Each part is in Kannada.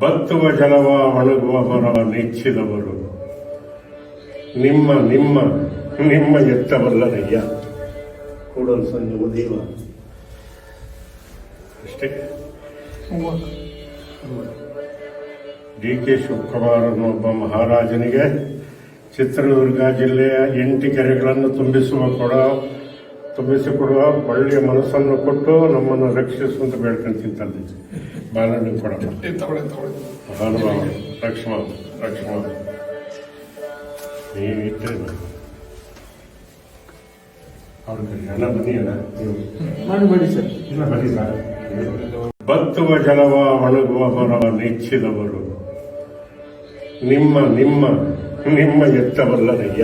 ಬತ್ತುವ ಜಲವ ಒಣಗುವ ಮರವ ನೆಚ್ಚಿದವರು ನಿಮ್ಮ ನಿಮ್ಮ ನಿಮ್ಮ ಎತ್ತವಲ್ಲದಯ್ಯ ಕೂಡಲು ಸಂಜೆ ಉದೀವ ಅಷ್ಟೇ. ಡಿ ಕೆ ಶಿವಕುಮಾರ್ ಅನ್ನೊಬ್ಬ ಮಹಾರಾಜನಿಗೆ ಚಿತ್ರದುರ್ಗ ಜಿಲ್ಲೆಯ 8 ಕೆರೆಗಳನ್ನು ತುಂಬಿಸಿಕೊಡುವ ಒಳ್ಳೆಯ ಮನಸ್ಸನ್ನು ಕೊಟ್ಟು ನಮ್ಮನ್ನು ರಕ್ಷಿಸುವಂತ ಬೇಡ್ಕೊಂತಿಂತಲ್ಲಿ ಬಾಲಣ್ಣ ಕೊಡಪ್ಪ ಮಹಾನುಭಾವ ಲಕ್ಷ್ಮಣ ನೀವಿಟ್ಟರೆ ಅವ್ರಿಗೆ ಎಲ್ಲ ಬನ್ನಿ ಅಲ್ಲ ಮಾಡಬೇಡಿ ಸರ್. ಇಲ್ಲ ಬನ್ನಿ ಸರ್. ಬತ್ತುವ ಜಲವ ಒಣಗುವ ಮರವ ನೆಚ್ಚಿದವರು ನಿಮ್ಮ ನಿಮ್ಮ ನಿಮ್ಮ ಎತ್ತವಲ್ಲದಯ್ಯ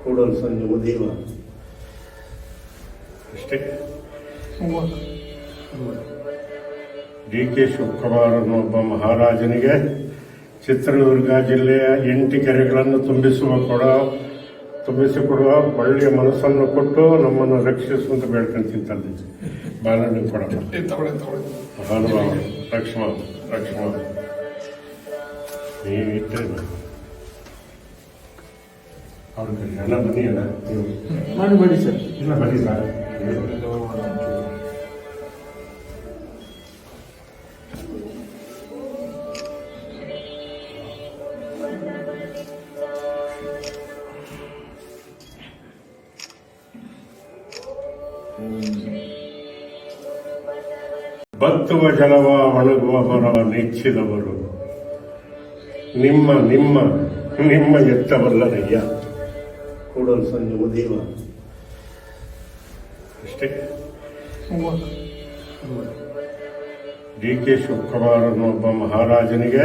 ಕೂಡಲು ಸಂಜೆ ಉದೀವ ಅಷ್ಟೇ. ಡಿ ಕೆ ಶಿವಕುಮಾರ್ ಅನ್ನೊಬ್ಬ ಮಹಾರಾಜನಿಗೆ ಚಿತ್ರದುರ್ಗ ಜಿಲ್ಲೆಯ 8 ಕೆರೆಗಳನ್ನು ತುಂಬಿಸಿಕೊಡುವ ಒಳ್ಳೆಯ ಮನಸ್ಸನ್ನು ಕೊಟ್ಟು ನಮ್ಮನ್ನು ರಕ್ಷಿಸುವಂತ ಬೇಡ್ಕೊಂತಿಂತಲ್ಲಿ ಬಾಲಣ್ಣ ಕೊಡಪ್ಪ ಮಹಾನುಭಾವ ಲಕ್ಷ್ಮಣ ನೀವಿಟ್ಟರೆ ಅವ್ರಿಗೆ ಎಲ್ಲ ಬನ್ನಿ ಅಲ್ಲ ಮಾಡಬೇಡಿ ಸರ್. ಇಲ್ಲ ಬನ್ನಿ ಸರ್. ಬತ್ತುವ ಜಲವ ಒಣಗುವ ಮರವ ನೆಚ್ಚಿದವರು ನಿಮ್ಮ ನಿಮ್ಮ ನಿಮ್ಮ ಎತ್ತವಲ್ಲದಯ್ಯ ಕೂಡಲು ಸಂಜೆ ಉದೀವ ಅಷ್ಟೇ. ಡಿ ಕೆ ಶಿವಕುಮಾರ್ ಅನ್ನೊಬ್ಬ ಮಹಾರಾಜನಿಗೆ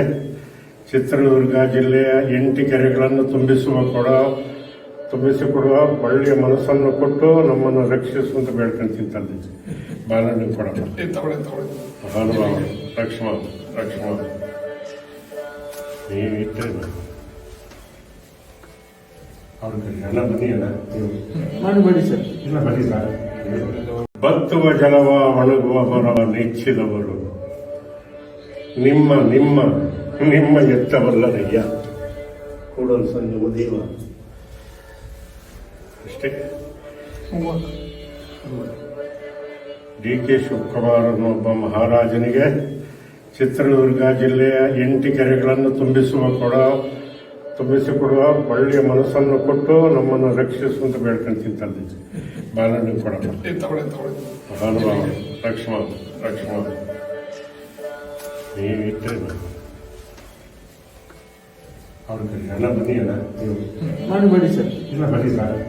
ಚಿತ್ರದುರ್ಗ ಜಿಲ್ಲೆಯ 8 ಕೆರೆಗಳನ್ನು ತುಂಬಿಸಿಕೊಡುವ ಒಳ್ಳೆಯ ಮನಸ್ಸನ್ನು ಕೊಟ್ಟು ನಮ್ಮನ್ನು ರಕ್ಷಿಸುವಂತ ಬೇಡ್ಕೊಂತಿಂತಲ್ಲಿ ಬಾಲಣ್ಣ ಕೊಡಪ್ಪ ಮಹಾನುಭಾವ ಲಕ್ಷ್ಮಣ ನೀವಿಟ್ಟರೆ ಅವ್ರಿಗೆ ಎಲ್ಲ ಬನ್ನಿ ಅಲ್ಲ ಮಾಡಬೇಡಿ ಸರ್. ಇಲ್ಲ ಬನ್ನಿ ಸರ್. ಬತ್ತುವ ಜಲವ ಒಣಗುವ ಮರವ ನೆಚ್ಚಿದವರು ನಿಮ್ಮ ನಿಮ್ಮ ನಿಮ್ಮ ಎತ್ತವಲ್ಲದಯ್ಯ ಕೂಡಲು ಸಂಜೆ ಉದೀವ ಅಷ್ಟೇ. ಡಿ ಕೆ ಶಿವಕುಮಾರ್ ಅನ್ನೊಬ್ಬ ಮಹಾರಾಜನಿಗೆ ಚಿತ್ರದುರ್ಗ ಜಿಲ್ಲೆಯ 8 ಕೆರೆಗಳನ್ನು ತುಂಬಿಸಿಕೊಡುವ ಒಳ್ಳೆಯ ಮನಸ್ಸನ್ನು ಕೊಟ್ಟು ನಮ್ಮನ್ನು ರಕ್ಷಿಸುವಂತ ಬೇಡ್ಕೊಂತಿಂತಲ್ಲಿ ಬಾಲಣ್ಣ ಕೊಡಪ್ಪ ಮಹಾನುಭಾವ ಲಕ್ಷ್ಮಣ ನೀವಿಟ್ಟರೆ ಅವ್ರಿಗೆ ಎಲ್ಲ ಬನ್ನಿ ಅಲ್ಲ ಮಾಡಬೇಡಿ ಸರ್. ಇಲ್ಲ ಬನ್ನಿ ಸರ್.